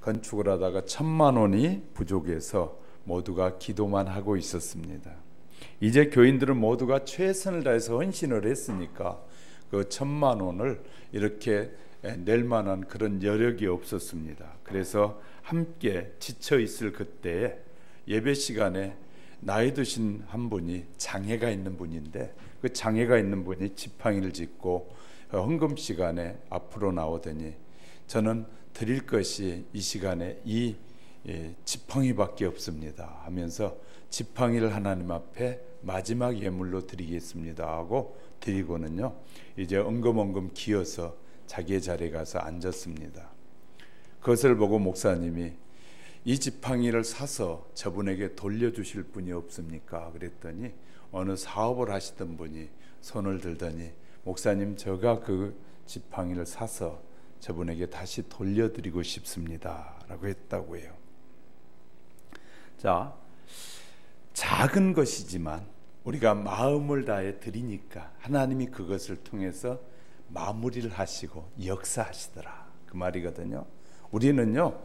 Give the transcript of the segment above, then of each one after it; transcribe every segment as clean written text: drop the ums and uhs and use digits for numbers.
건축을 하다가 1,000만 원이 부족해서 모두가 기도만 하고 있었습니다. 이제 교인들은 모두가 최선을 다해서 헌신을 했으니까 그 1,000만 원을 이렇게 낼 만한 그런 여력이 없었습니다. 그래서 함께 지쳐 있을 그때에 예배 시간에 나이 드신 한 분이 장애가 있는 분인데 그 장애가 있는 분이 지팡이를 짚고 헌금 시간에 앞으로 나오더니 저는 드릴 것이 이 시간에 이 지팡이밖에 없습니다 하면서 지팡이를 하나님 앞에 마지막 예물로 드리겠습니다 하고 드리고는요 이제 엉금엉금 기어서 자기의 자리에 가서 앉았습니다. 그것을 보고 목사님이 이 지팡이를 사서 저분에게 돌려주실 분이 없습니까? 그랬더니 어느 사업을 하시던 분이 손을 들더니 목사님 제가 그 지팡이를 사서 저분에게 다시 돌려드리고 싶습니다 라고 했다고 해요. 자, 작은 것이지만 우리가 마음을 다해 드리니까 하나님이 그것을 통해서 마무리를 하시고 역사하시더라 그 말이거든요. 우리는요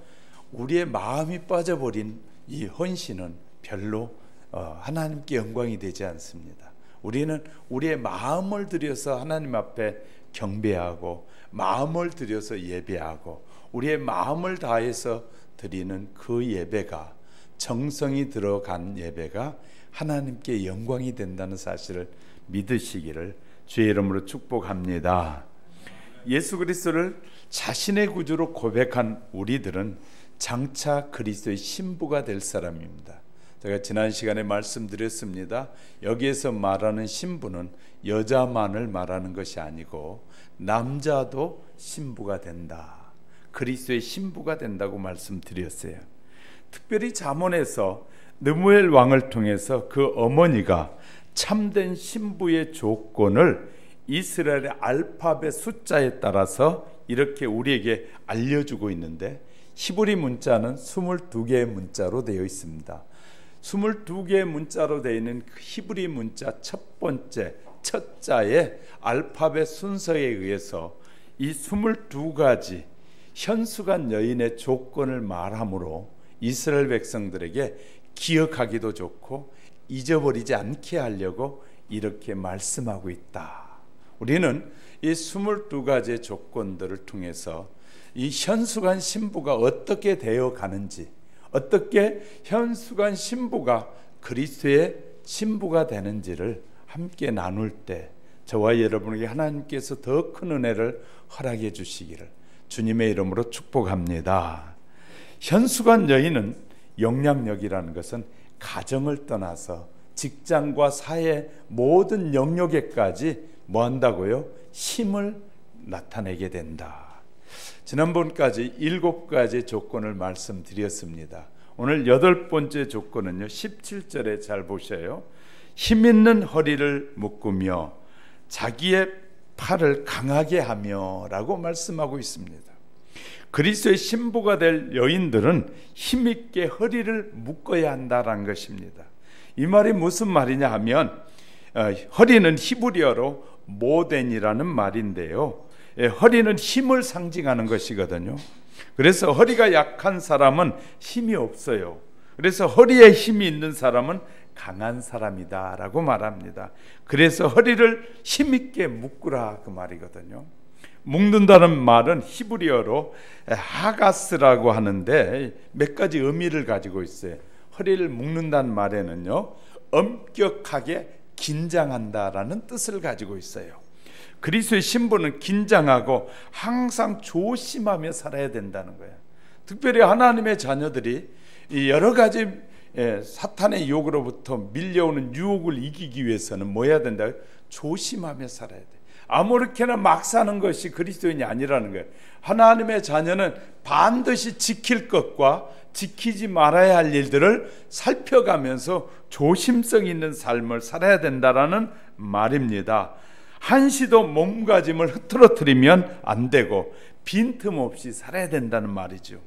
우리의 마음이 빠져버린 이 헌신은 별로 하나님께 영광이 되지 않습니다. 우리는 우리의 마음을 들여서 하나님 앞에 경배하고 마음을 들여서 예배하고 우리의 마음을 다해서 드리는 그 예배가 정성이 들어간 예배가 하나님께 영광이 된다는 사실을 믿으시기를 주의 이름으로 축복합니다. 예수 그리스도를 자신의 구주로 고백한 우리들은 장차 그리스도의 신부가 될 사람입니다. 제가 지난 시간에 말씀드렸습니다. 여기에서 말하는 신부는 여자만을 말하는 것이 아니고 남자도 신부가 된다. 그리스도의 신부가 된다고 말씀드렸어요. 특별히 잠언에서 느무엘 왕을 통해서 그 어머니가 참된 신부의 조건을 이스라엘의 알파벳 숫자에 따라서 이렇게 우리에게 알려주고 있는데 히브리 문자는 22개의 문자로 되어 있습니다. 22개의 문자로 되어 있는 그 히브리 문자 첫 번째 첫 자의 알파벳 순서에 의해서 이 22가지 현수간 여인의 조건을 말하므로 이스라엘 백성들에게 기억하기도 좋고 잊어버리지 않게 하려고 이렇게 말씀하고 있다. 우리는 이 22가지의 조건들을 통해서 이 현수간 신부가 어떻게 되어 가는지, 어떻게 현수간 신부가 그리스도의 신부가 되는지를 함께 나눌 때 저와 여러분에게 하나님께서 더 큰 은혜를 허락해 주시기를 주님의 이름으로 축복합니다. 현수간 여인은 영향력이라는 것은 가정을 떠나서 직장과 사회 모든 영역에까지 뭐 한다고요? 힘을 나타내게 된다. 지난번까지 7가지 조건을 말씀드렸습니다. 오늘 8번째 조건은요 17절에 잘 보셔요. 힘 있는 허리를 묶으며 자기의 팔을 강하게 하며 라고 말씀하고 있습니다. 그리스도의 신부가 될 여인들은 힘있게 허리를 묶어야 한다는 것입니다. 이 말이 무슨 말이냐 하면 허리는 히브리어로 모덴이라는 말인데요, 허리는 힘을 상징하는 것이거든요. 그래서 허리가 약한 사람은 힘이 없어요. 그래서 허리에 힘이 있는 사람은 강한 사람이다 라고 말합니다. 그래서 허리를 힘있게 묶으라 그 말이거든요. 묶는다는 말은 히브리어로 하가스라고 하는데 몇 가지 의미를 가지고 있어요. 허리를 묶는다는 말에는요 엄격하게 긴장한다라는 뜻을 가지고 있어요. 그리스도의 신부는 긴장하고 항상 조심하며 살아야 된다는 거예요. 특별히 하나님의 자녀들이 여러 가지 사탄의 유혹으로부터 밀려오는 유혹을 이기기 위해서는 뭐 해야 된다? 조심하며 살아야 돼. 아무렇게나 막 사는 것이 그리스도인이 아니라는 거예요. 하나님의 자녀는 반드시 지킬 것과 지키지 말아야 할 일들을 살펴가면서 조심성 있는 삶을 살아야 된다라는 말입니다. 한시도 몸가짐을 흐트러뜨리면 안 되고 빈틈없이 살아야 된다는 말이죠.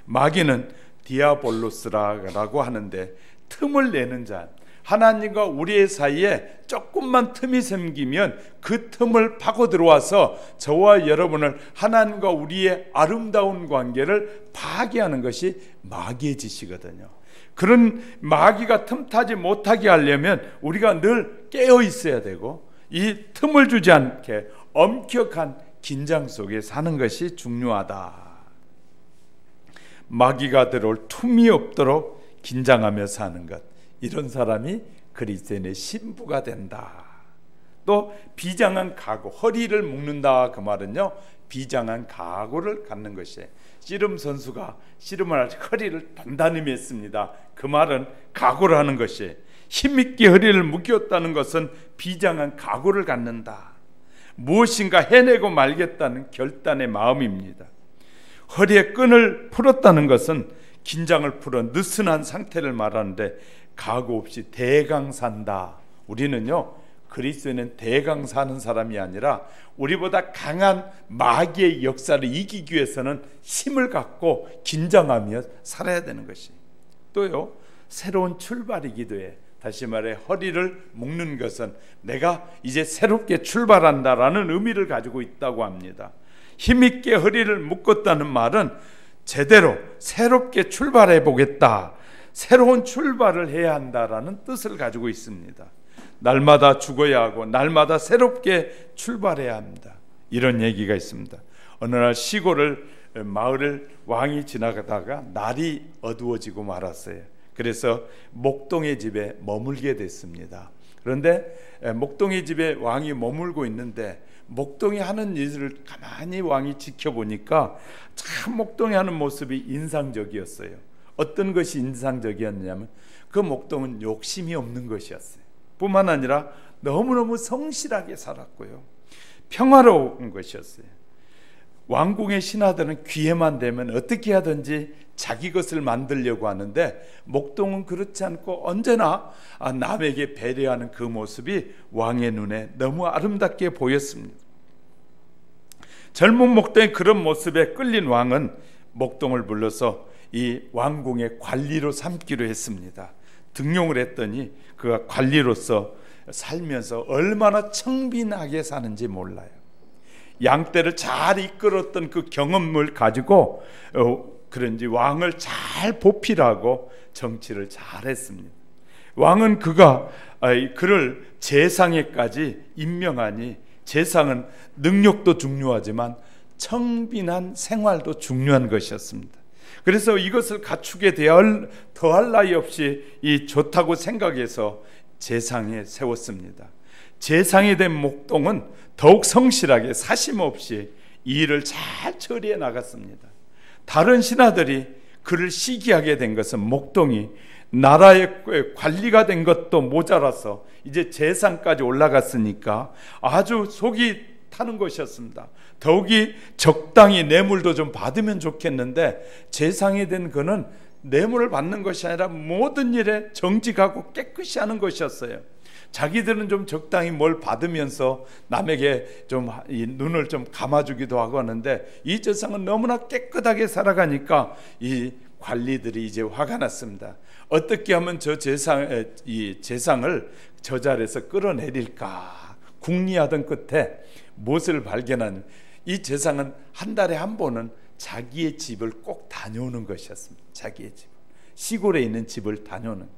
마귀는 디아볼로스라고 하는데 틈을 내는 자, 하나님과 우리의 사이에 조금만 틈이 생기면 그 틈을 파고 들어와서 저와 여러분을 하나님과 우리의 아름다운 관계를 파괴하는 것이 마귀의 짓이거든요. 그런 마귀가 틈타지 못하게 하려면 우리가 늘 깨어 있어야 되고 이 틈을 주지 않게 엄격한 긴장 속에 사는 것이 중요하다. 마귀가 들어올 틈이 없도록 긴장하며 사는 것, 이런 사람이 그리스도인의 신부가 된다. 또 비장한 각오, 허리를 묶는다, 그 말은요 비장한 각오를 갖는 것이에요. 씨름 선수가 씨름을 할 때 허리를 단단히 맸습니다. 그 말은 각오를 하는 것이에요. 힘있게 허리를 묶였다는 것은 비장한 각오를 갖는다. 무엇인가 해내고 말겠다는 결단의 마음입니다. 허리에 끈을 풀었다는 것은 긴장을 풀어 느슨한 상태를 말하는데 각오 없이 대강산다. 우리는요 그리스도인은 대강사는 사람이 아니라 우리보다 강한 마귀의 역사를 이기기 위해서는 힘을 갖고 긴장하며 살아야 되는 것이. 또요 새로운 출발이기도 해. 다시 말해 허리를 묶는 것은 내가 이제 새롭게 출발한다라는 의미를 가지고 있다고 합니다. 힘있게 허리를 묶었다는 말은 제대로 새롭게 출발해 보겠다, 새로운 출발을 해야 한다라는 뜻을 가지고 있습니다. 날마다 죽어야 하고 날마다 새롭게 출발해야 합니다. 이런 얘기가 있습니다. 어느 날 시골을 마을을 왕이 지나가다가 날이 어두워지고 말았어요. 그래서 목동의 집에 머물게 됐습니다. 그런데 목동의 집에 왕이 머물고 있는데 목동이 하는 일을 가만히 왕이 지켜보니까 참 목동이 하는 모습이 인상적이었어요. 어떤 것이 인상적이었냐면 그 목동은 욕심이 없는 것이었어요. 뿐만 아니라 너무너무 성실하게 살았고요, 평화로운 것이었어요. 왕궁의 신하들은 기회만 되면 어떻게 하든지 자기 것을 만들려고 하는데 목동은 그렇지 않고 언제나 남에게 배려하는 그 모습이 왕의 눈에 너무 아름답게 보였습니다. 젊은 목동의 그런 모습에 끌린 왕은 목동을 불러서 이 왕궁의 관리로 삼기로 했습니다. 등용을 했더니 그가 관리로서 살면서 얼마나 청빈하게 사는지 몰라요. 양떼를 잘 이끌었던 그 경험을 가지고 그런지 왕을 잘 보필하고 정치를 잘했습니다. 왕은 그를 제상에까지 임명하니 제상은 능력도 중요하지만 청빈한 생활도 중요한 것이었습니다. 그래서 이것을 갖추게 더할 나위 없이 이 좋다고 생각해서 제상에 세웠습니다. 제상이 된 목동은 더욱 성실하게 사심 없이 이 일을 잘 처리해 나갔습니다. 다른 신하들이 그를 시기하게 된 것은 목동이 나라의 관리가 된 것도 모자라서 이제 제상까지 올라갔으니까 아주 속이 타는 것이었습니다. 더욱이 적당히 뇌물도 좀 받으면 좋겠는데 제상이 된 그는 뇌물을 받는 것이 아니라 모든 일에 정직하고 깨끗이 하는 것이었어요. 자기들은 좀 적당히 뭘 받으면서 남에게 좀 이 눈을 좀 감아주기도 하고 하는데 이 제상은 너무나 깨끗하게 살아가니까 이 관리들이 이제 화가 났습니다. 어떻게 하면 이 제상을 저 자리에서 끌어내릴까 궁리하던 끝에 무엇을 발견한 이 제상은 한 달에 한 번은 자기의 집을 꼭 다녀오는 것이었습니다. 자기의 집, 시골에 있는 집을 다녀오는.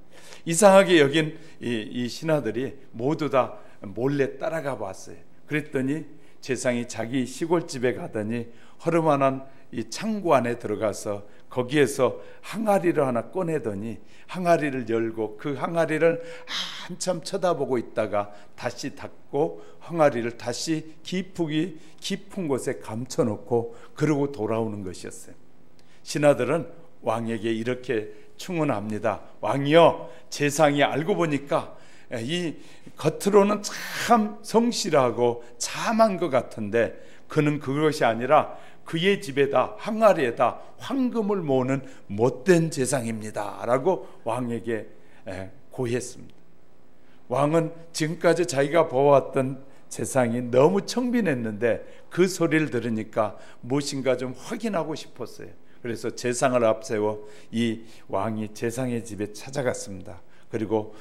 이상하게 여긴 이 신하들이 모두 다 몰래 따라가 봤어요. 그랬더니 제상이 자기 시골집에 가더니 허름한 이 창고 안에 들어가서 거기에서 항아리를 하나 꺼내더니 항아리를 열고 그 항아리를 한참 쳐다보고 있다가 다시 닫고 항아리를 다시 깊은 곳에 감춰놓고 그러고 돌아오는 것이었어요. 신하들은 왕에게 이렇게 충언합니다. 왕이여, 제상이 알고 보니까 이 겉으로는 참 성실하고 참한 것 같은데 그는 그것이 아니라 그의 집에다 항아리에다 황금을 모으는 못된 제상입니다 라고 왕에게 고했습니다. 왕은 지금까지 자기가 보아왔던 제상이 너무 청빈했는데 그 소리를 들으니까 무엇인가 좀 확인하고 싶었어요. 그래서 제상을 앞세워 이 왕이 제상의 집에 찾아갔습니다. 그리고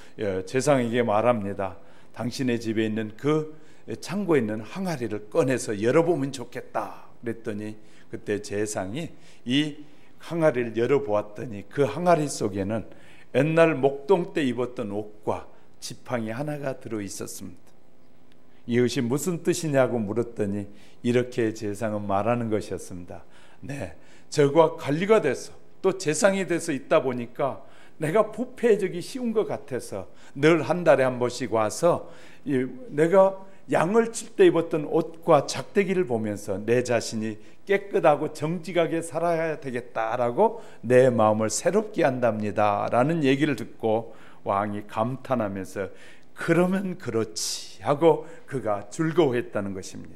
제상에게 말합니다. 당신의 집에 있는 그 창고에 있는 항아리를 꺼내서 열어보면 좋겠다 그랬더니 그때 제상이 이 항아리를 열어보았더니 그 항아리 속에는 옛날 목동 때 입었던 옷과 지팡이 하나가 들어있었습니다. 이것이 무슨 뜻이냐고 물었더니 이렇게 제상은 말하는 것이었습니다. 네, 저가 관리가 돼서 또 제상이 돼서 있다 보니까 내가 부패해지기 쉬운 것 같아서 늘 한 달에 한 번씩 와서 내가 양을 칠 때 입었던 옷과 작대기를 보면서 내 자신이 깨끗하고 정직하게 살아야 되겠다라고 내 마음을 새롭게 한답니다 라는 얘기를 듣고 왕이 감탄하면서 그러면 그렇지 하고 그가 즐거워했다는 것입니다.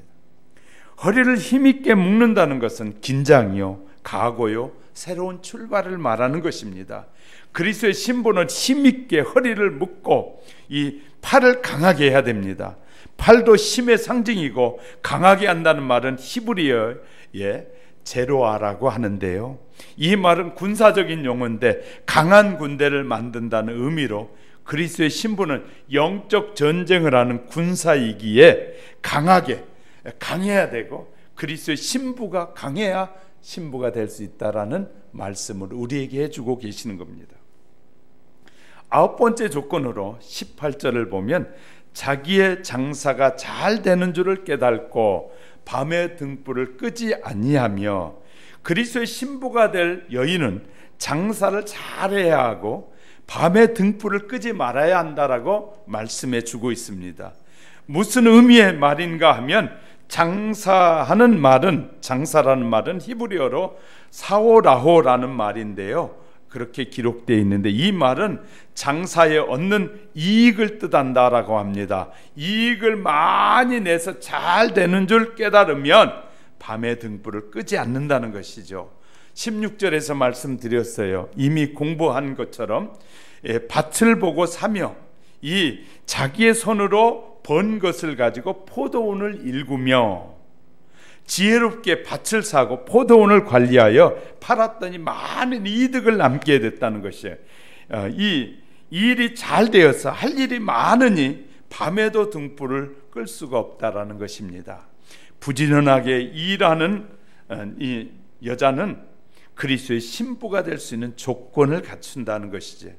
허리를 힘있게 묶는다는 것은 긴장이요, 각오요, 새로운 출발을 말하는 것입니다. 그리스도의 신부는 힘있게 허리를 묶고 이 팔을 강하게 해야 됩니다. 팔도 힘의 상징이고 강하게 한다는 말은 히브리어의 제로아라고 하는데요, 이 말은 군사적인 용어인데 강한 군대를 만든다는 의미로 그리스도의 신부는 영적 전쟁을 하는 군사이기에 강해야 되고 그리스도의 신부가 강해야 신부가 될 수 있다라는 말씀을 우리에게 해주고 계시는 겁니다. 9번째 조건으로 18절을 보면 자기의 장사가 잘 되는 줄을 깨닫고 밤의 등불을 끄지 아니하며, 그리스도의 신부가 될 여인은 장사를 잘해야 하고 밤에 등불을 끄지 말아야 한다라고 말씀해 주고 있습니다. 무슨 의미의 말인가 하면 장사라는 말은 히브리어로 사오라호라는 말인데요, 그렇게 기록되어 있는데 이 말은 장사에 얻는 이익을 뜻한다라고 합니다. 이익을 많이 내서 잘 되는 줄 깨달으면 밤에 등불을 끄지 않는다는 것이죠. 16절에서 말씀드렸어요. 이미 공부한 것처럼 밭을 보고 사며 이 자기의 손으로 번 것을 가지고 포도원을 일구며, 지혜롭게 밭을 사고 포도원을 관리하여 팔았더니 많은 이득을 남게 됐다는 것이에요. 이 일이 잘 되어서 할 일이 많으니 밤에도 등불을 끌 수가 없다라는 것입니다. 부지런하게 일하는 이 여자는 그리스도의 신부가 될 수 있는 조건을 갖춘다는 것이지,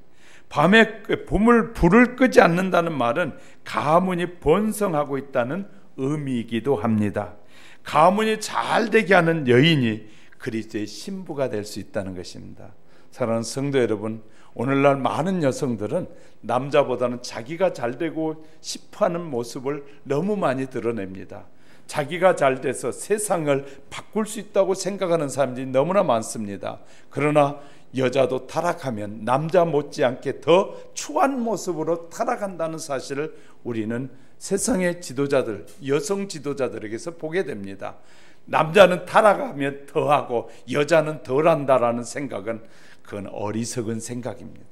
밤에 불을 끄지 않는다는 말은 가문이 번성하고 있다는 의미이기도 합니다. 가문이 잘 되게 하는 여인이 그리스도의 신부가 될 수 있다는 것입니다. 사랑하는 성도 여러분, 오늘날 많은 여성들은 남자보다는 자기가 잘 되고 싶어하는 모습을 너무 많이 드러냅니다. 자기가 잘 돼서 세상을 바꿀 수 있다고 생각하는 사람들이 너무나 많습니다. 그러나 여자도 타락하면 남자 못지않게 더 추한 모습으로 타락한다는 사실을 우리는 세상의 지도자들, 여성 지도자들에게서 보게 됩니다. 남자는 타락하면 더하고 여자는 덜한다라는 생각은 그건 어리석은 생각입니다.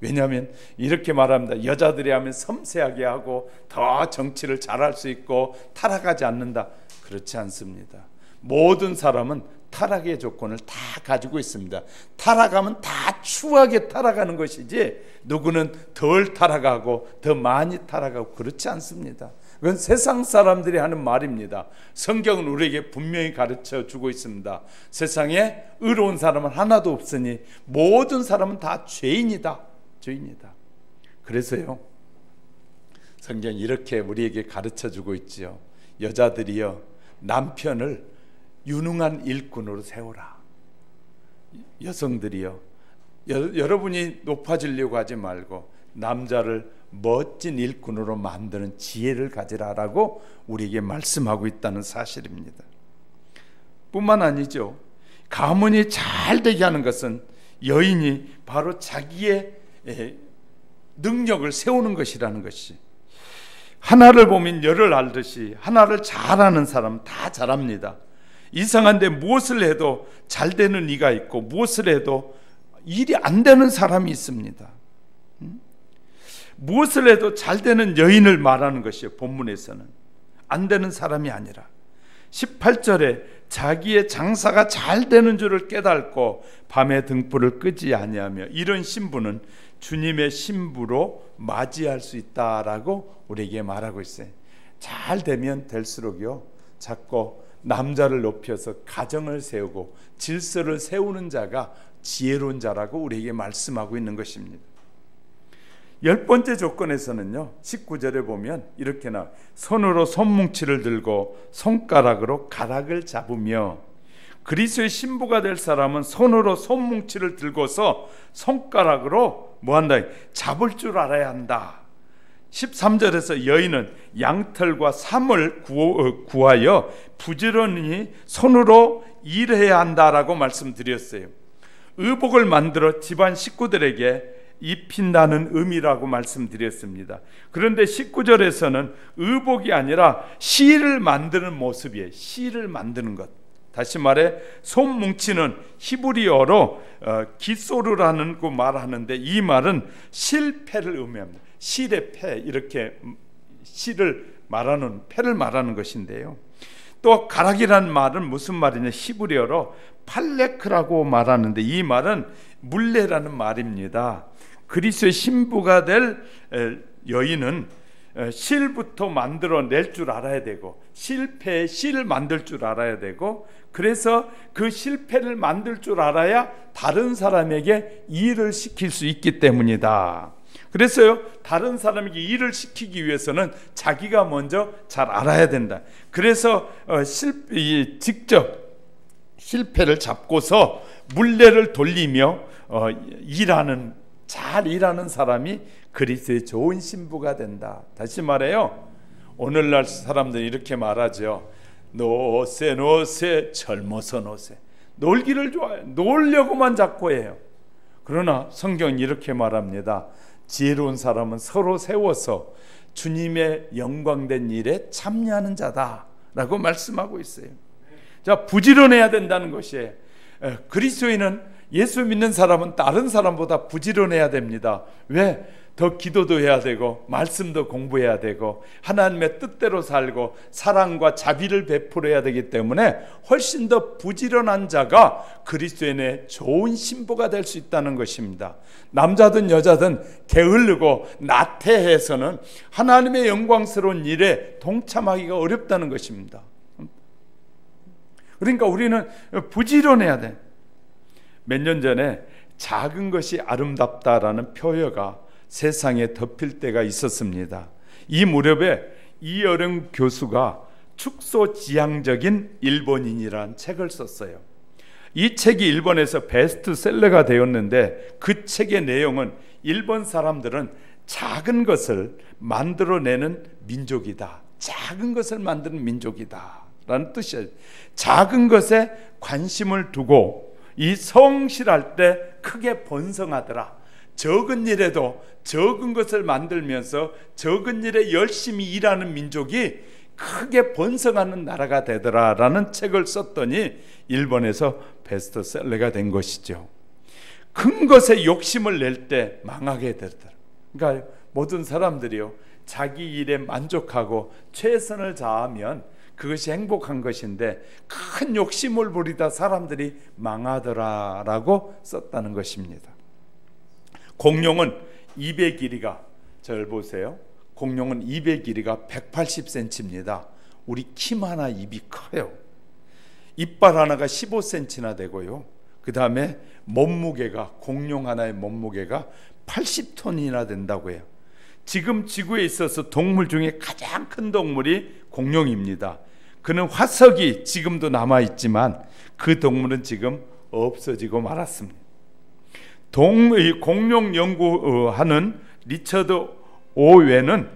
왜냐하면 이렇게 말합니다. 여자들이 하면 섬세하게 하고 더 정치를 잘할 수 있고 타락하지 않는다. 그렇지 않습니다. 모든 사람은 타락의 조건을 다 가지고 있습니다. 타락하면 다 추하게 타락하는 것이지 누구는 덜 타락하고 더 많이 타락하고 그렇지 않습니다. 그건 세상 사람들이 하는 말입니다. 성경은 우리에게 분명히 가르쳐 주고 있습니다. 세상에 의로운 사람은 하나도 없으니 모든 사람은 다 죄인이다. 그래서요, 성경이 이렇게 우리에게 가르쳐 주고 있지요. 여자들이여, 남편을 유능한 일꾼으로 세우라. 여성들이여, 여러분이 높아지려고 하지 말고 남자를 멋진 일꾼으로 만드는 지혜를 가지라라고 우리에게 말씀하고 있다는 사실입니다. 뿐만 아니죠, 가문이 잘 되게 하는 것은 여인이 바로 자기의 능력을 세우는 것이라는 것이, 하나를 보면 열을 알듯이 하나를 잘하는 사람 다 잘합니다. 이상한데 무엇을 해도 잘 되는 이가 있고 무엇을 해도 일이 안 되는 사람이 있습니다. 무엇을 해도 잘 되는 여인을 말하는 것이에요. 본문에서는 안 되는 사람이 아니라 18절에 자기의 장사가 잘 되는 줄을 깨닫고 밤에 등불을 끄지 아니하며, 이런 신부는 주님의 신부로 맞이할 수 있다라고 우리에게 말하고 있어요. 잘 되면 될수록요, 자꾸 남자를 높여서 가정을 세우고 질서를 세우는 자가 지혜로운 자라고 우리에게 말씀하고 있는 것입니다. 10번째 조건에서는요, 19절에 보면 이렇게 나와요. 손으로 손뭉치를 들고 손가락으로 가락을 잡으며. 그리스도의 신부가 될 사람은 손으로 손뭉치를 들고서 손가락으로 뭐한다? 잡을 줄 알아야 한다. 13절에서 여인은 양털과 삼을 구하여 부지런히 손으로 일해야 한다라고 말씀드렸어요. 의복을 만들어 집안 식구들에게 입힌다는 의미라고 말씀드렸습니다. 그런데 19절에서는 의복이 아니라 실을 만드는 모습이에요. 실을 만드는 것. 다시 말해 손뭉치는 히브리어로 기소르라는 거 말하는데, 이 말은 실패를 의미합니다. 실의 패, 이렇게 실을 말하는, 패를 말하는 것인데요. 또 가락이라는 말은 무슨 말이냐, 히브리어로 팔레크라고 말하는데, 이 말은 물레라는 말입니다. 그리스도의 신부가 될 여인은 실부터 만들어낼 줄 알아야 되고, 실패에 실을 만들 줄 알아야 되고, 그래서 그 실패를 만들 줄 알아야 다른 사람에게 일을 시킬 수 있기 때문이다. 그래서요, 다른 사람에게 일을 시키기 위해서는 자기가 먼저 잘 알아야 된다. 그래서 직접 실패를 잡고서 물레를 돌리며 잘 일하는 사람이 그리스도의 좋은 신부가 된다. 다시 말해요, 오늘날 사람들이 이렇게 말하죠. 노세 젊어서 노세. 놀기를 좋아해요. 놀려고만 자꾸 해요. 그러나 성경은 이렇게 말합니다. 지혜로운 사람은 서로 세워서 주님의 영광된 일에 참여하는 자다라고 말씀하고 있어요. 자, 부지런해야 된다는 것이에요. 그리스도인은, 예수 믿는 사람은 다른 사람보다 부지런해야 됩니다. 왜? 더 기도도 해야 되고 말씀도 공부해야 되고 하나님의 뜻대로 살고 사랑과 자비를 베풀어야 되기 때문에 훨씬 더 부지런한 자가 그리스도인의 좋은 신부가 될 수 있다는 것입니다. 남자든 여자든 게으르고 나태해서는 하나님의 영광스러운 일에 동참하기가 어렵다는 것입니다. 그러니까 우리는 부지런해야 돼. 몇 년 전에 작은 것이 아름답다라는 표어가 세상에 덮일 때가 있었습니다. 이 무렵에 이어령 교수가 축소지향적인 일본인이라는 책을 썼어요. 이 책이 일본에서 베스트셀러가 되었는데, 그 책의 내용은 일본 사람들은 작은 것을 만들어내는 민족이다. 작은 것을 만드는 민족이다 라는 뜻이에요. 작은 것에 관심을 두고 이 성실할 때 크게 번성하더라. 적은 일에도 적은 것을 만들면서 적은 일에 열심히 일하는 민족이 크게 번성하는 나라가 되더라라는 책을 썼더니 일본에서 베스트셀러가 된 것이죠. 큰 것에 욕심을 낼 때 망하게 되더라. 그러니까 모든 사람들이요, 자기 일에 만족하고 최선을 다하면 그것이 행복한 것인데, 큰 욕심을 부리다 사람들이 망하더라라고 썼다는 것입니다. 공룡은 입의 길이가, 저를 보세요. 공룡은 입의 길이가 180cm입니다. 우리 키만 하나 입이 커요. 이빨 하나가 15cm나 되고요. 그 다음에 몸무게가, 공룡 하나의 몸무게가 80톤이나 된다고 해요. 지금 지구에 있어서 동물 중에 가장 큰 동물이 공룡입니다. 그는 화석이 지금도 남아있지만 그 동물은 지금 없어지고 말았습니다. 공룡 연구하는 리처드 오웬은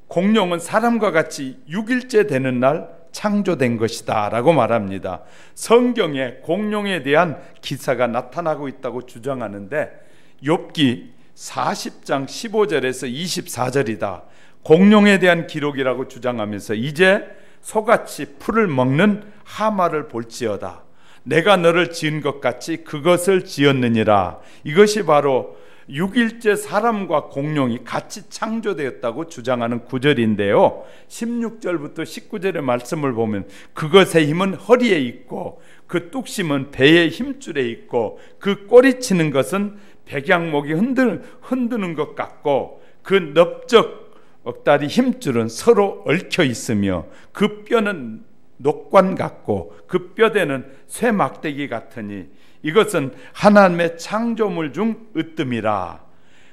공룡은 사람과 같이 6일째 되는 날 창조된 것이다 라고 말합니다. 성경에 공룡에 대한 기사가 나타나고 있다고 주장하는데, 욥기 40장 15절에서 24절이다. 공룡에 대한 기록이라고 주장하면서, 이제 소같이 풀을 먹는 하마를 볼지어다. 내가 너를 지은 것 같이 그것을 지었느니라. 이것이 바로 6일째 사람과 공룡이 같이 창조되었다고 주장하는 구절인데요, 16절부터 19절의 말씀을 보면 그것의 힘은 허리에 있고 그 뚝심은 배의 힘줄에 있고 그 꼬리치는 것은 백양목이 흔드는 것 같고 그 넓적 억다리 힘줄은 서로 얽혀 있으며 그 뼈는 녹관 같고 그 뼈대는 쇠 막대기 같으니 이것은 하나님의 창조물 중 으뜸이라.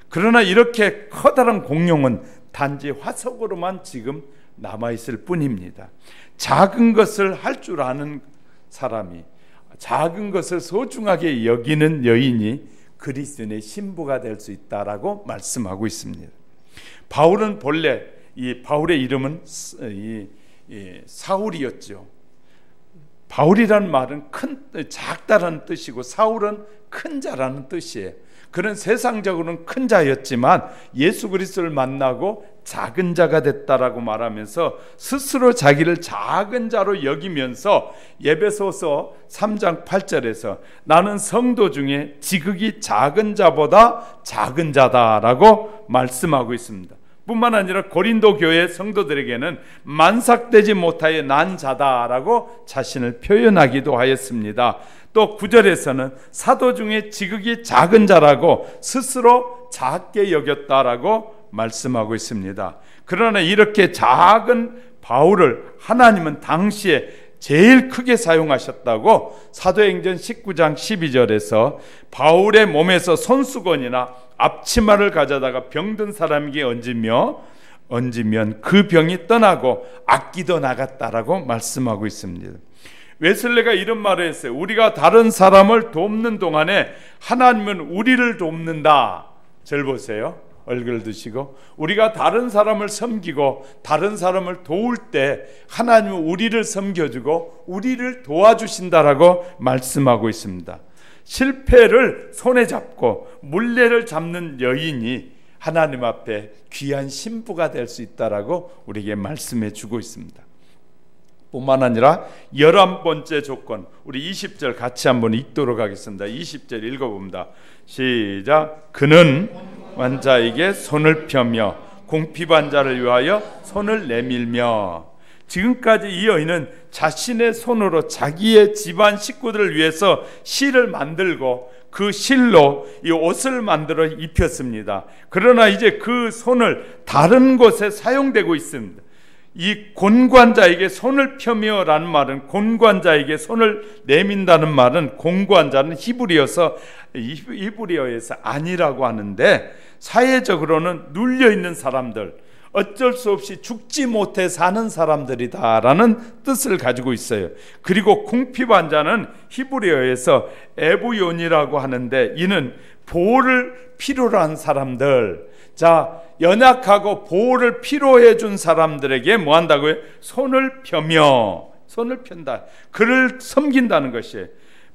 그러나 이렇게 커다란 공룡은 단지 화석으로만 지금 남아있을 뿐입니다. 작은 것을 할 줄 아는 사람이, 작은 것을 소중하게 여기는 여인이 그리스도인의 신부가 될 수 있다라고 말씀하고 있습니다. 바울은 본래 이 바울의 이름은 사울이었죠. 바울이라는 말은 작다라는 뜻이고 사울은 큰 자라는 뜻이에요. 그는 세상적으로는 큰 자였지만 예수 그리스도를 만나고 작은 자가 됐다라고 말하면서 스스로 자기를 작은 자로 여기면서 에베소서 3장 8절에서 나는 성도 중에 지극히 작은 자보다 작은 자다라고 말씀하고 있습니다. 뿐만 아니라 고린도 교회 성도들에게는 만삭되지 못하여 난 자다라고 자신을 표현하기도 하였습니다. 또 9절에서는 사도 중에 지극히 작은 자라고 스스로 작게 여겼다라고 말씀하고 있습니다. 그러나 이렇게 작은 바울을 하나님은 당시에 제일 크게 사용하셨다고 사도행전 19장 12절에서 바울의 몸에서 손수건이나 앞치마를 가져다가 병든 사람에게 얹으면 그 병이 떠나고 악기도 나갔다라고 말씀하고 있습니다. 웨슬레가 이런 말을 했어요. 우리가 다른 사람을 돕는 동안에 하나님은 우리를 돕는다. 절 보세요. 얼굴 드시고 우리가 다른 사람을 섬기고 다른 사람을 도울 때 하나님은 우리를 섬겨주고 우리를 도와주신다라고 말씀하고 있습니다. 실패를 손에 잡고 물레를 잡는 여인이 하나님 앞에 귀한 신부가 될 수 있다라고 우리에게 말씀해 주고 있습니다. 뿐만 아니라 11번째 조건, 우리 20절 같이 한번 읽도록 하겠습니다. 20절 읽어봅니다. 시작. 그는 환자에게 손을 펴며 궁핍한 자를 위하여 손을 내밀며. 지금까지 이 여인은 자신의 손으로 자기의 집안 식구들을 위해서 실을 만들고 그 실로 이 옷을 만들어 입혔습니다. 그러나 이제 그 손을 다른 곳에 사용되고 있습니다. 이 곤고한자에게 손을 펴며 라는 말은 곤고한자에게 손을 내민다는 말은 곤고한자는 히브리어에서 아니라고 하는데 사회적으로는 눌려있는 사람들, 어쩔 수 없이 죽지 못해 사는 사람들이다라는 뜻을 가지고 있어요. 그리고 궁핍한 자는 히브리어에서 에부온이라고 하는데 이는 보호를 필요로 한 사람들, 자 연약하고 보호를 필요해 준 사람들에게 뭐 한다고요? 손을 편다. 그를 섬긴다는 것이에요.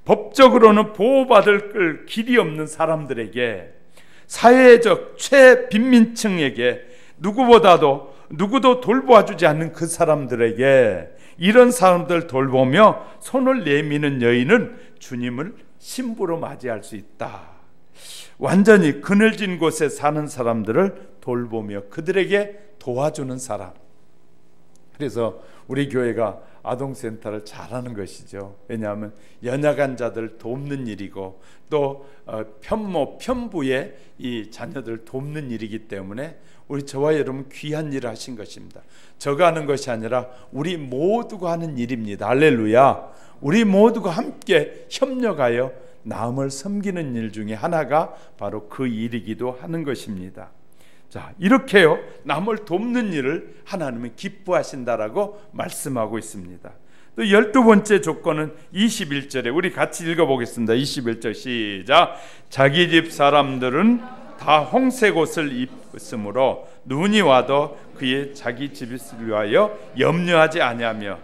법적으로는 보호받을 길이 없는 사람들에게, 사회적 최빈민층에게, 누구도 돌보아주지 않는 그 사람들에게, 이런 사람들 돌보며 손을 내미는 여인은 주님을 신부로 맞이할 수 있다. 완전히 그늘진 곳에 사는 사람들을 돌보며 그들에게 도와주는 사람. 그래서 우리 교회가 아동센터를 잘하는 것이죠. 왜냐하면 연약한 자들 돕는 일이고 또 편부의 이 자녀들 돕는 일이기 때문에 우리 저와 여러분 귀한 일을 하신 것입니다. 저가 하는 것이 아니라 우리 모두가 하는 일입니다. 할렐루야. 우리 모두가 함께 협력하여 남을 섬기는 일 중에 하나가 바로 그 일이기도 하는 것입니다. 자, 이렇게요 남을 돕는 일을 하나님은 기뻐하신다라고 말씀하고 있습니다. 또 12번째 조건은 21절에 우리 같이 읽어보겠습니다. 21절 시작. 자기 집 사람들은 다 홍색 옷을 입었으므로 눈이 와도 그의 자기 집을 위하여 염려하지 아니하며.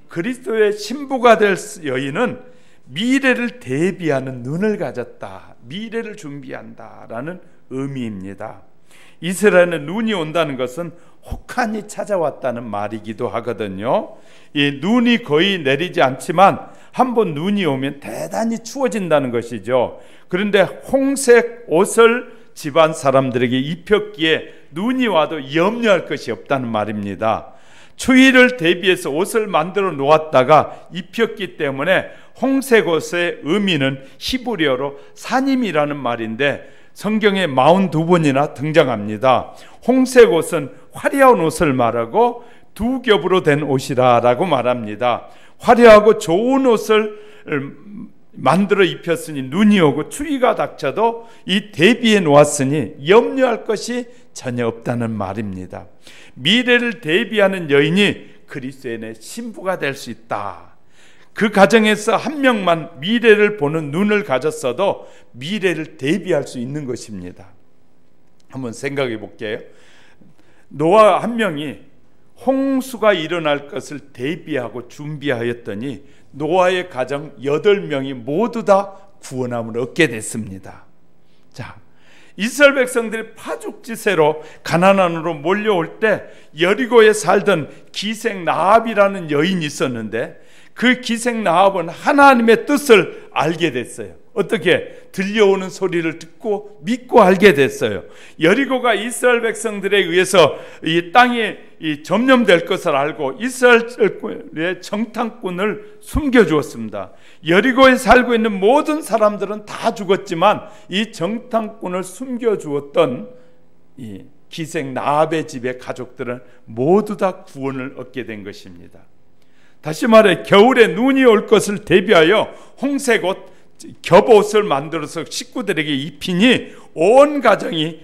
그리스도의 신부가 될 여인은 미래를 대비하는 눈을 가졌다. 미래를 준비한다라는 의미입니다. 이스라엘은 눈이 온다는 것은 혹한이 찾아왔다는 말이기도 하거든요. 이 눈이 거의 내리지 않지만 한번 눈이 오면 대단히 추워진다는 것이죠. 그런데 홍색 옷을 집안 사람들에게 입혔기에 눈이 와도 염려할 것이 없다는 말입니다. 추위를 대비해서 옷을 만들어 놓았다가 입혔기 때문에 홍색 옷의 의미는 히브리어로 사님이라는 말인데 성경에 42번이나 등장합니다. 홍색 옷은 화려한 옷을 말하고 두 겹으로 된 옷이라고 말합니다. 화려하고 좋은 옷을 만들어 입혔으니 눈이 오고 추위가 닥쳐도 이 대비해 놓았으니 염려할 것이 전혀 없다는 말입니다. 미래를 대비하는 여인이 그리스도인의 신부가 될 수 있다. 그 가정에서 한 명만 미래를 보는 눈을 가졌어도 미래를 대비할 수 있는 것입니다. 한번 생각해 볼게요. 노아 한 명이 홍수가 일어날 것을 대비하고 준비하였더니 노아의 가정 8명이 모두 다 구원함을 얻게 됐습니다. 자, 이스라엘 백성들이 파죽지세로 가나안으로 몰려올 때 여리고에 살던 기생 라합이라는 여인이 있었는데 그 기생 라합은 하나님의 뜻을 알게 됐어요. 어떻게? 들려오는 소리를 듣고 믿고 알게 됐어요. 여리고가 이스라엘 백성들에 의해서 이 땅이 점령될 것을 알고 이스라엘의 정탐꾼을 숨겨주었습니다. 여리고에 살고 있는 모든 사람들은 다 죽었지만 이 정탐꾼을 숨겨주었던 이 기생 라합의 집의 가족들은 모두 다 구원을 얻게 된 것입니다. 다시 말해 겨울에 눈이 올 것을 대비하여 홍색 옷 겹옷을 만들어서 식구들에게 입히니 온 가정이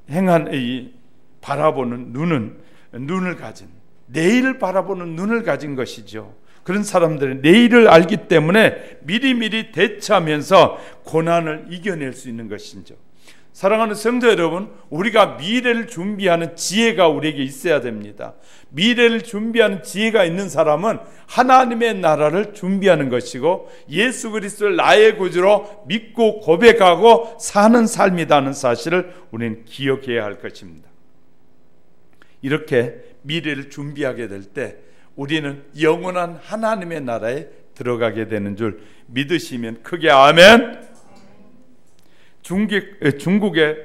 행한 이 바라보는 눈을 가진, 내일을 바라보는 눈을 가진 것이죠. 그런 사람들은 내일을 알기 때문에 미리미리 대처하면서 고난을 이겨낼 수 있는 것이죠. 사랑하는 성도 여러분, 우리가 미래를 준비하는 지혜가 우리에게 있어야 됩니다. 미래를 준비하는 지혜가 있는 사람은 하나님의 나라를 준비하는 것이고 예수 그리스도를 나의 구주로 믿고 고백하고 사는 삶이라는 사실을 우리는 기억해야 할 것입니다. 이렇게 미래를 준비하게 될 때 우리는 영원한 하나님의 나라에 들어가게 되는 줄 믿으시면 크게 아멘. 중국의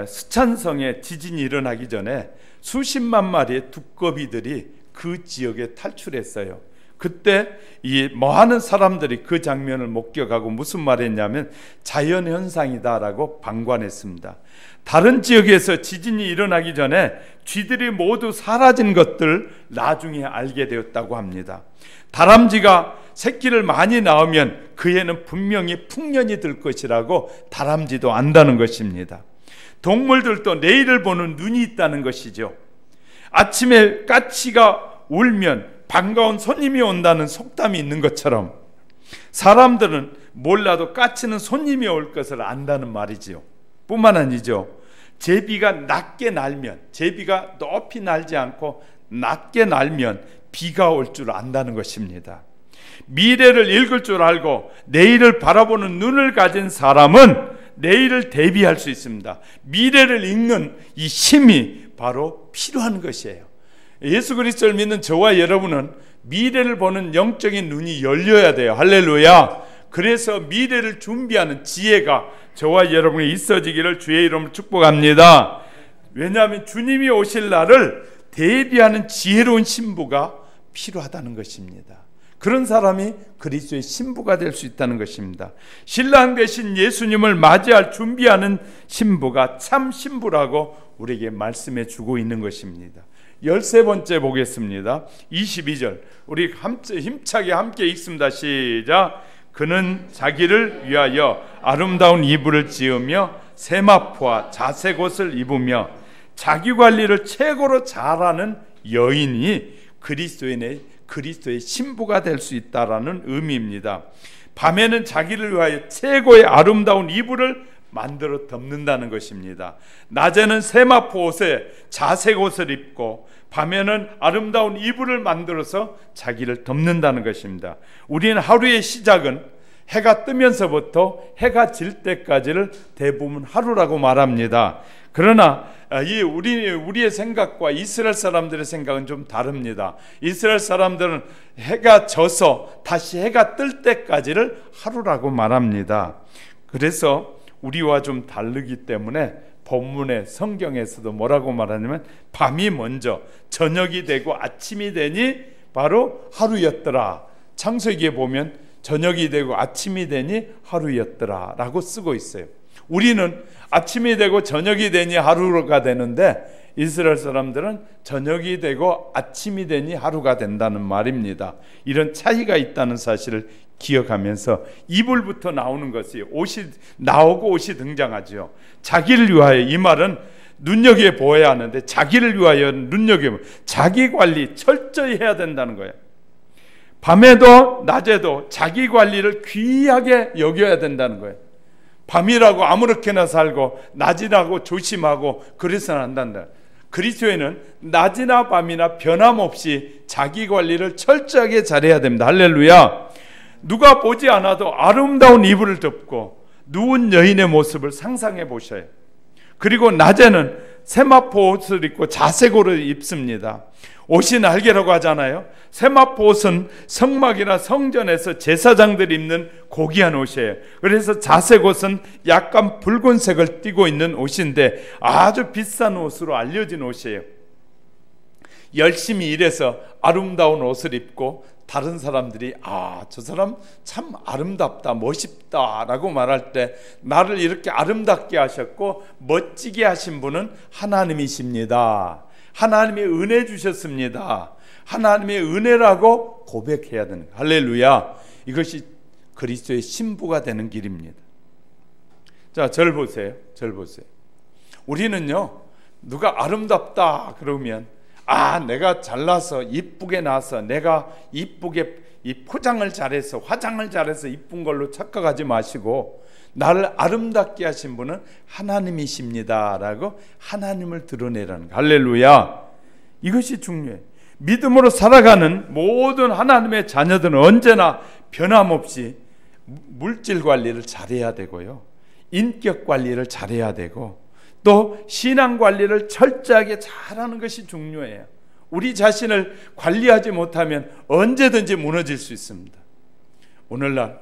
스촨성에 지진이 일어나기 전에 수십만 마리의 두꺼비들이 그 지역에 탈출했어요. 그때 이 많은 사람들이 그 장면을 목격하고 무슨 말했냐면 자연현상이다라고 방관했습니다. 다른 지역에서 지진이 일어나기 전에 쥐들이 모두 사라진 것들 나중에 알게 되었다고 합니다. 다람쥐가 새끼를 많이 낳으면 그 해는 분명히 풍년이 들 것이라고 다람쥐도 안다는 것입니다. 동물들도 내일을 보는 눈이 있다는 것이죠. 아침에 까치가 울면 반가운 손님이 온다는 속담이 있는 것처럼 사람들은 몰라도 까치는 손님이 올 것을 안다는 말이지요. 뿐만 아니죠. 제비가 낮게 날면, 제비가 높이 날지 않고 낮게 날면 비가 올 줄 안다는 것입니다. 미래를 읽을 줄 알고 내일을 바라보는 눈을 가진 사람은 내일을 대비할 수 있습니다. 미래를 읽는 이 힘이 바로 필요한 것이에요. 예수 그리스도를 믿는 저와 여러분은 미래를 보는 영적인 눈이 열려야 돼요. 할렐루야. 그래서 미래를 준비하는 지혜가 저와 여러분에 있어지기를 주의 이름으로 축복합니다. 왜냐하면 주님이 오실 날을 대비하는 지혜로운 신부가 필요하다는 것입니다. 그런 사람이 그리스도의 신부가 될 수 있다는 것입니다. 신랑 되신 예수님을 맞이할 준비하는 신부가 참 신부라고 우리에게 말씀해 주고 있는 것입니다. 13번째 보겠습니다. 22절 우리 힘차게 함께 읽습니다. 시작. 그는 자기를 위하여 아름다운 이불을 지으며 세마포와 자색 옷을 입으며 자기 관리를 최고로 잘하는 여인이 그리스도의 신부가 될 수 있다라는 의미입니다. 밤에는 자기를 위하여 최고의 아름다운 이불을 만들어 덮는다는 것입니다. 낮에는 세마포 옷에 자색 옷을 입고 밤에는 아름다운 이불을 만들어서 자기를 덮는다는 것입니다. 우리는 하루의 시작은 해가 뜨면서부터 해가 질 때까지를 대부분 하루라고 말합니다. 그러나 우리의 생각과 이스라엘 사람들의 생각은 좀 다릅니다. 이스라엘 사람들은 해가 져서 다시 해가 뜰 때까지를 하루라고 말합니다. 그래서 우리와 좀 다르기 때문에 본문의 성경에서도 뭐라고 말하냐면 밤이 먼저 저녁이 되고 아침이 되니 바로 하루였더라. 창세기에 보면 저녁이 되고 아침이 되니 하루였더라 라고 쓰고 있어요. 우리는 아침이 되고 저녁이 되니 하루가 되는데 이스라엘 사람들은 저녁이 되고 아침이 되니 하루가 된다는 말입니다. 이런 차이가 있다는 사실을 기억하면서 이불부터 나오는 것이 옷이 나오고 옷이 등장하죠. 자기를 위하여, 이 말은 눈여겨보아야 하는데 자기를 위하여 눈여겨보, 자기 관리 철저히 해야 된다는 거예요. 밤에도 낮에도 자기 관리를 귀하게 여겨야 된다는 거예요. 밤이라고 아무렇게나 살고 낮이라고 조심하고 그래서는 안 된다. 그리스도인은 낮이나 밤이나 변함없이 자기 관리를 철저하게 잘해야 됩니다. 할렐루야. 누가 보지 않아도 아름다운 이불을 덮고 누운 여인의 모습을 상상해 보셔요. 그리고 낮에는 세마포 옷을 입고 자색 옷을 입습니다. 옷이 날개라고 하잖아요. 세마포 옷은 성막이나 성전에서 제사장들이 입는 고귀한 옷이에요. 그래서 자색 옷은 약간 붉은색을 띠고 있는 옷인데 아주 비싼 옷으로 알려진 옷이에요. 열심히 일해서 아름다운 옷을 입고 다른 사람들이 저 사람 참 아름답다, 멋있다 라고 말할 때 나를 이렇게 아름답게 하셨고 멋지게 하신 분은 하나님이십니다. 하나님의 은혜 주셨습니다. 하나님의 은혜라고 고백해야 되는 거예요. 할렐루야. 이것이 그리스도의 신부가 되는 길입니다. 자, 절 보세요. 우리는요, 누가 아름답다 그러면 내가 잘나서 이쁘게 나서 내가 이쁘게 이 포장을 잘해서 화장을 잘해서 이쁜 걸로 착각하지 마시고 나를 아름답게 하신 분은 하나님이십니다 라고 하나님을 드러내라는 거예요. 할렐루야. 이것이 중요해요. 믿음으로 살아가는 모든 하나님의 자녀들은 언제나 변함없이 물질 관리를 잘해야 되고요, 인격 관리를 잘해야 되고 또 신앙 관리를 철저하게 잘하는 것이 중요해요. 우리 자신을 관리하지 못하면 언제든지 무너질 수 있습니다. 오늘날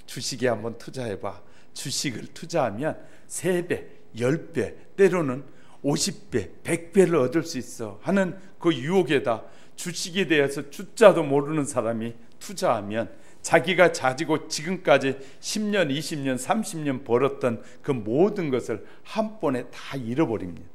주식에 한번 투자해봐. 주식을 투자하면 3배, 10배, 때로는 50배, 100배를 얻을 수 있어 하는 그 유혹에다 주식에 대해서 주자도 모르는 사람이 투자하면 자기가 가지고 지금까지 10년, 20년, 30년 벌었던 그 모든 것을 한 번에 다 잃어버립니다.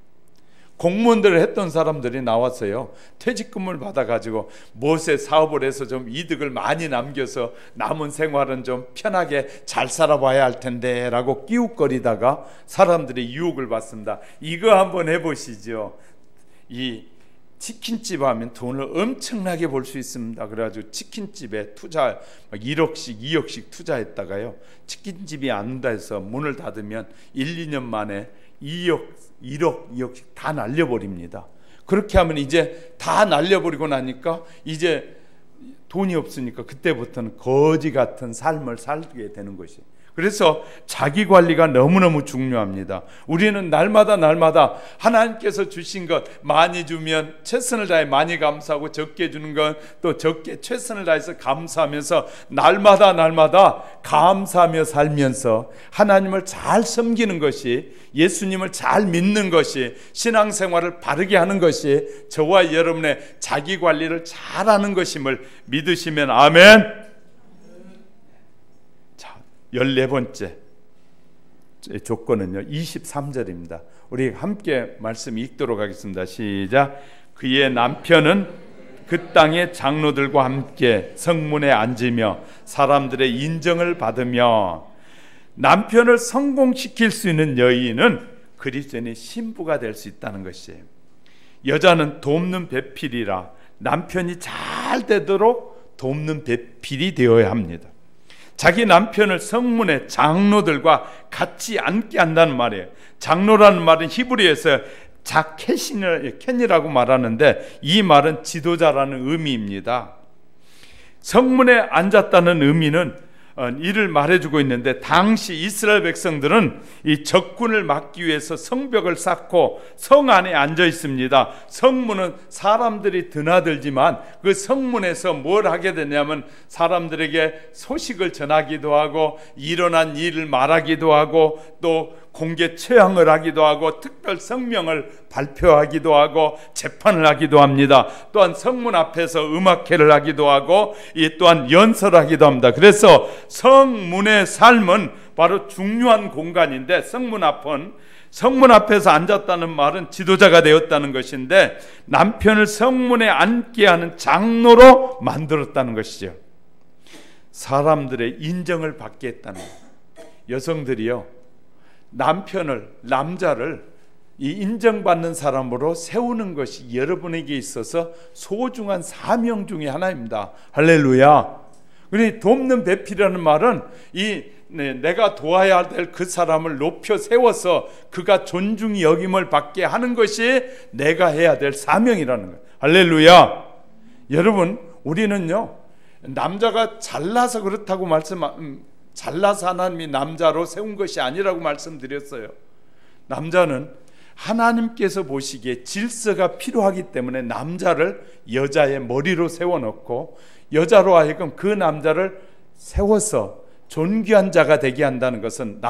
공무원들을 했던 사람들이 나왔어요. 퇴직금을 받아가지고 무엇에 사업을 해서 좀 이득을 많이 남겨서 남은 생활은 좀 편하게 잘 살아봐야 할 텐데 라고 끼웃거리다가 사람들의 유혹을 받습니다. 이거 한번 해보시죠. 이 치킨집 하면 돈을 엄청나게 벌 수 있습니다. 그래가지고 치킨집에 투자 1억씩 2억씩 투자했다가요, 치킨집이 안 된다 해서 문을 닫으면 1, 2년 만에 2억, 1억, 2억씩 다 날려버립니다. 그렇게 하면 이제 다 날려버리고 나니까 이제 돈이 없으니까 그때부터는 거지 같은 삶을 살게 되는 것이. 그래서 자기 관리가 너무너무 중요합니다. 우리는 날마다 하나님께서 주신 것 많이 주면 최선을 다해 많이 감사하고 적게 주는 건 또 적게 최선을 다해서 감사하면서 날마다 감사하며 살면서 하나님을 잘 섬기는 것이, 예수님을 잘 믿는 것이, 신앙생활을 바르게 하는 것이 저와 여러분의 자기 관리를 잘하는 것임을 믿으시면 아멘. 14번째 조건은요, 23절입니다. 우리 함께 말씀 읽도록 하겠습니다. 시작. 그의 남편은 그 땅의 장로들과 함께 성문에 앉으며 사람들의 인정을 받으며. 남편을 성공시킬 수 있는 여인은 그리스도인의 신부가 될 수 있다는 것이에요. 여자는 돕는 배필이라 남편이 잘 되도록 돕는 배필이 되어야 합니다. 자기 남편을 성문의 장로들과 같이 앉게 한다는 말이에요. 장로라는 말은 히브리어에서 자켓이라고 말하는데 이 말은 지도자라는 의미입니다. 성문에 앉았다는 의미는 이를 말해주고 있는데, 당시 이스라엘 백성들은 이 적군을 막기 위해서 성벽을 쌓고 성 안에 앉아 있습니다. 성문은 사람들이 드나들지만 그 성문에서 뭘 하게 되냐면 사람들에게 소식을 전하기도 하고 일어난 일을 말하기도 하고 또 공개 처형을 하기도 하고 특별 성명을 발표하기도 하고 재판을 하기도 합니다. 또한 성문 앞에서 음악회를 하기도 하고 또한 연설하기도 합니다. 그래서 성문의 삶은 바로 중요한 공간인데, 성문 앞에서 앉았다는 말은 지도자가 되었다는 것인데, 남편을 성문에 앉게 하는 장로로 만들었다는 것이죠. 사람들의 인정을 받게 했다는 거예요. 여성들이요, 남자를 이 인정받는 사람으로 세우는 것이 여러분에게 있어서 소중한 사명 중에 하나입니다. 할렐루야. 그러니 돕는 배필이라는 말은 내가 도와야 될 그 사람을 높여 세워서 그가 존중이 여김을 받게 하는 것이 내가 해야 될 사명이라는 거예요. 할렐루야. 여러분, 우리는요, 남자가 잘나서 그렇다고 잘나서 하나님이 남자로 세운 것이 아니라고 말씀드렸어요. 남자는 하나님께서 보시기에 질서가 필요하기 때문에 남자를 여자의 머리로 세워놓고 여자로 하여금 그 남자를 세워서 존귀한 자가 되게 한다는 것은,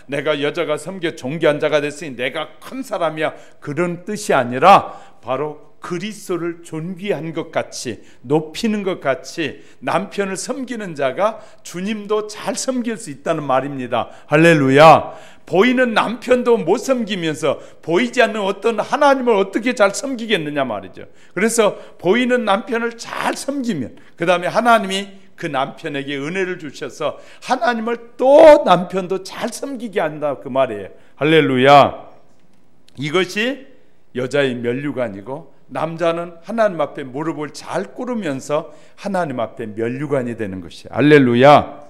내가 여자가 섬겨 존귀한 자가 됐으니 내가 큰 사람이야, 그런 뜻이 아니라 바로 그리스도를 존귀한 것 같이 높이는 것 같이 남편을 섬기는 자가 주님도 잘 섬길 수 있다는 말입니다. 할렐루야. 보이는 남편도 못 섬기면서 보이지 않는 어떤 하나님을 어떻게 잘 섬기겠느냐 말이죠. 그래서 보이는 남편을 잘 섬기면 그 다음에 하나님이 그 남편에게 은혜를 주셔서 하나님을 또 남편도 잘 섬기게 한다, 그 말이에요. 할렐루야. 이것이 여자의 면류관이고, 남자는 하나님 앞에 무릎을 잘 꿇으면서 하나님 앞에 면류관이 되는 것이에요. 할렐루야.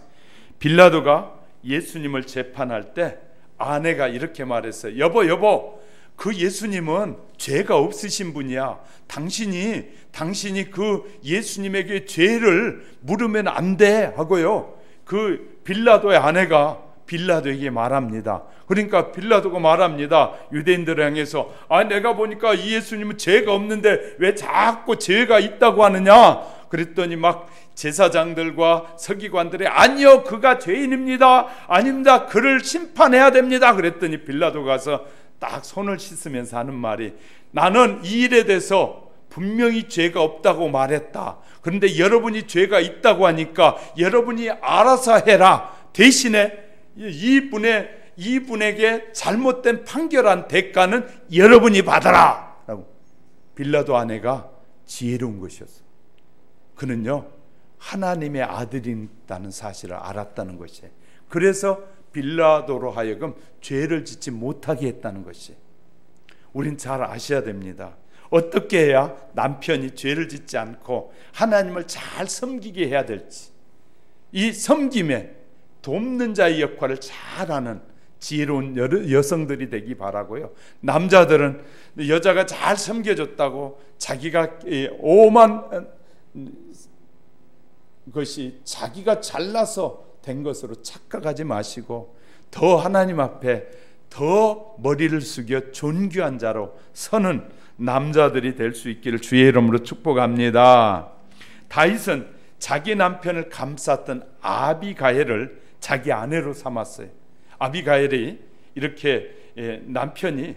빌라도가 예수님을 재판할 때 아내가 이렇게 말했어요. 여보, 그 예수님은 죄가 없으신 분이야. 당신이 그 예수님에게 죄를 물으면 안 돼 하고요, 그 빌라도의 아내가 빌라도에게 말합니다. 그러니까 빌라도가 말합니다. 유대인들을 향해서, 내가 보니까 이 예수님은 죄가 없는데 왜 자꾸 죄가 있다고 하느냐. 그랬더니 막 제사장들과 서기관들이, 아니요, 그가 죄인입니다, 아닙니다, 그를 심판해야 됩니다. 그랬더니 빌라도 가서 딱 손을 씻으면서 하는 말이, 나는 이 일에 대해서 분명히 죄가 없다고 말했다. 그런데 여러분이 죄가 있다고 하니까 여러분이 알아서 해라. 대신에 이분에게 잘못된 판결한 대가는 여러분이 받아라 라고. 빌라도 아내가 지혜로운 것이었어요. 그는요, 하나님의 아들이라는 사실을 알았다는 것이에요. 그래서 빌라도로 하여금 죄를 짓지 못하게 했다는 것이, 우린 잘 아셔야 됩니다. 어떻게 해야 남편이 죄를 짓지 않고 하나님을 잘 섬기게 해야 될지, 이 섬김에 돕는 자의 역할을 잘하는 지혜로운 여성들이 되기 바라고요. 남자들은 여자가 잘 섬겨줬다고 자기가 오만 것이 자기가 잘나서 된 것으로 착각하지 마시고, 더 하나님 앞에 더 머리를 숙여 존귀한 자로 서는 남자들이 될 수 있기를 주의 이름으로 축복합니다. 다윗은 자기 남편을 감쌌던 아비가일을 자기 아내로 삼았어요. 아비가일이 이렇게 남편이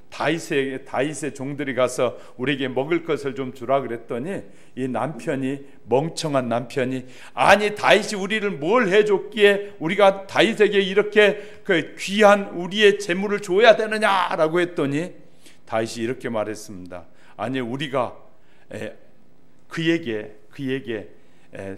다윗의 종들이 가서 우리에게 먹을 것을 좀 주라 그랬더니, 이 남편이, 멍청한 남편이, 아니 다윗이 우리를 뭘 해줬기에 우리가 다윗에게 이렇게 그 귀한 우리의 재물을 줘야 되느냐라고 했더니 다윗이 이렇게 말했습니다. 아니, 우리가 그에게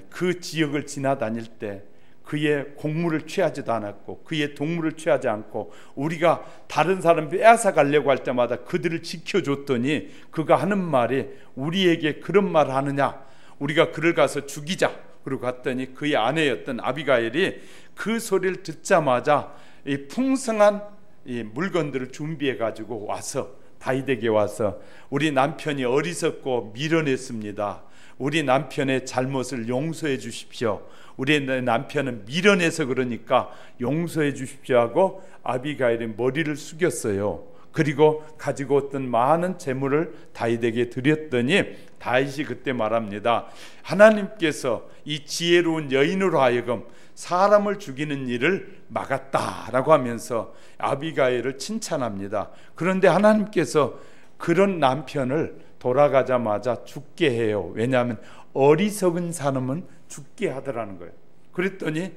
그 지역을 지나다닐 때 그의 곡물을 취하지도 않았고 그의 동물을 취하지 않고 우리가 다른 사람 빼앗아 가려고 할 때마다 그들을 지켜줬더니 그가 하는 말이, 우리에게 그런 말을 하느냐, 우리가 그를 가서 죽이자. 그러고 갔더니 그의 아내였던 아비가일이 그 소리를 듣자마자 이 풍성한 이 물건들을 준비해 가지고 와서 다윗에게 와서, 우리 남편이 어리석고 미련했습니다. 우리 남편의 잘못을 용서해 주십시오. 우리 남편은 미련해서 그러니까 용서해 주십시오 하고 아비가일의 머리를 숙였어요. 그리고 가지고 왔던 많은 재물을 다윗에게 드렸더니 다윗이 그때 말합니다. 하나님께서 이 지혜로운 여인으로 하여금 사람을 죽이는 일을 막았다라고 하면서 아비가일을 칭찬합니다. 그런데 하나님께서 그런 남편을 돌아가자마자 죽게 해요. 왜냐하면 어리석은 사람은 죽게 하더라는 거예요. 그랬더니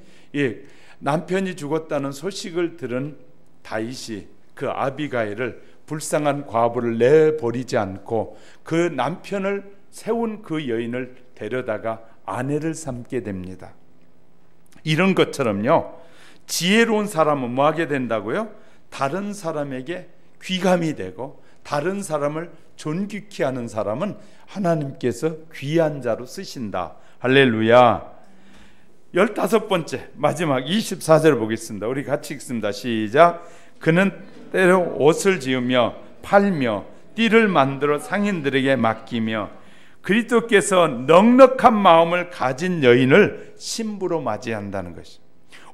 남편이 죽었다는 소식을 들은 다윗이 그 아비가일을 불쌍한 과부를 내버리지 않고 그 남편을 세운 그 여인을 데려다가 아내를 삼게 됩니다. 이런 것처럼요, 지혜로운 사람은 뭐 하게 된다고요? 다른 사람에게 귀감이 되고 다른 사람을 존귀케 하는 사람은 하나님께서 귀한 자로 쓰신다. 할렐루야. 15번째 마지막 24절 보겠습니다. 우리 같이 읽습니다. 시작. 그는 때로 옷을 지으며 팔며 띠를 만들어 상인들에게 맡기며 그리스도께서 넉넉한 마음을 가진 여인을 신부로 맞이한다는 것이,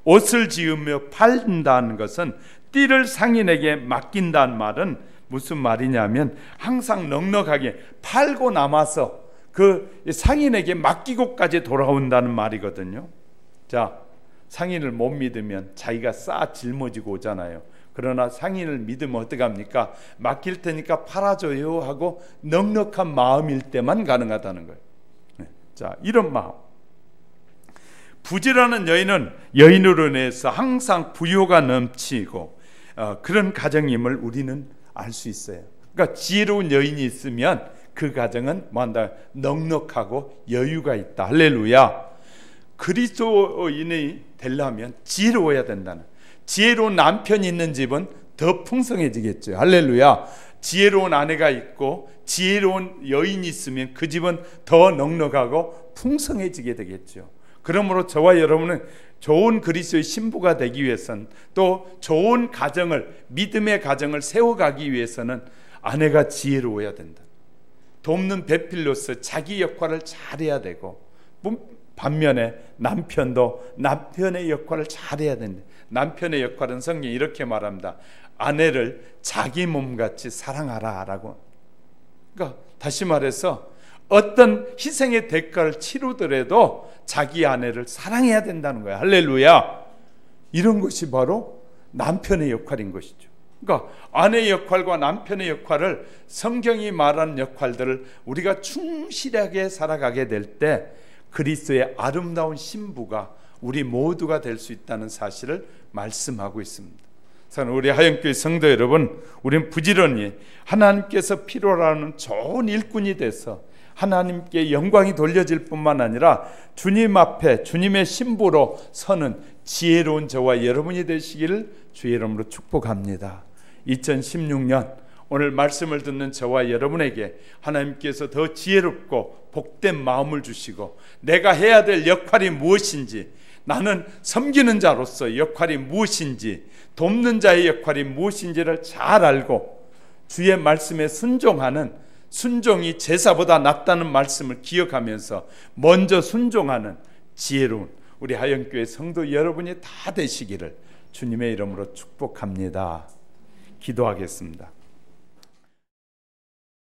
옷을 지으며 팔린다는 것은 띠를 상인에게 맡긴다는 말은 무슨 말이냐면 항상 넉넉하게 팔고 남아서 그 상인에게 맡기고까지 돌아온다는 말이거든요. 자, 상인을 못 믿으면 자기가 싹 짊어지고 오잖아요. 그러나 상인을 믿으면 어떡합니까? 맡길 테니까 팔아줘요 하고 넉넉한 마음일 때만 가능하다는 거예요. 자, 이런 마음. 부지런한 여인은 여인으로 인해서 항상 부요가 넘치고 그런 가정임을 우리는 알 수 있어요. 그러니까 지혜로운 여인이 있으면 그 가정은 뭐한다? 넉넉하고 여유가 있다. 할렐루야. 그리스도인이 되려면 지혜로워야 된다는, 지혜로운 남편이 있는 집은 더 풍성해지겠죠. 할렐루야. 지혜로운 아내가 있고 지혜로운 여인이 있으면 그 집은 더 넉넉하고 풍성해지게 되겠죠. 그러므로 저와 여러분은 좋은 그리스도의 신부가 되기 위해서는, 또 좋은 가정을, 믿음의 가정을 세워가기 위해서는 아내가 지혜로워야 된다. 돕는 배필로서 자기 역할을 잘해야 되고, 반면에 남편도 남편의 역할을 잘해야 된다. 남편의 역할은 성경이 이렇게 말합니다. 아내를 자기 몸같이 사랑하라 라고. 그러니까 다시 말해서 어떤 희생의 대가를 치르더라도 자기 아내를 사랑해야 된다는 거야. 할렐루야. 이런 것이 바로 남편의 역할인 것이죠. 그러니까 아내의 역할과 남편의 역할을, 성경이 말하는 역할들을 우리가 충실하게 살아가게 될 때 그리스도의 아름다운 신부가 우리 모두가 될 수 있다는 사실을 말씀하고 있습니다. 우리 하영교회 성도 여러분, 우리는 부지런히 하나님께서 필요로 하는 좋은 일꾼이 돼서 하나님께 영광이 돌려질 뿐만 아니라 주님 앞에 주님의 신부로 서는 지혜로운 저와 여러분이 되시기를 주의 이름으로 축복합니다. 2016년 오늘 말씀을 듣는 저와 여러분에게 하나님께서 더 지혜롭고 복된 마음을 주시고, 내가 해야 될 역할이 무엇인지, 나는 섬기는 자로서 역할이 무엇인지, 돕는 자의 역할이 무엇인지를 잘 알고 주의 말씀에 순종하는, 순종이 제사보다 낫다는 말씀을 기억하면서 먼저 순종하는 지혜로운 우리 하영교회 성도 여러분이 다 되시기를 주님의 이름으로 축복합니다. 기도하겠습니다.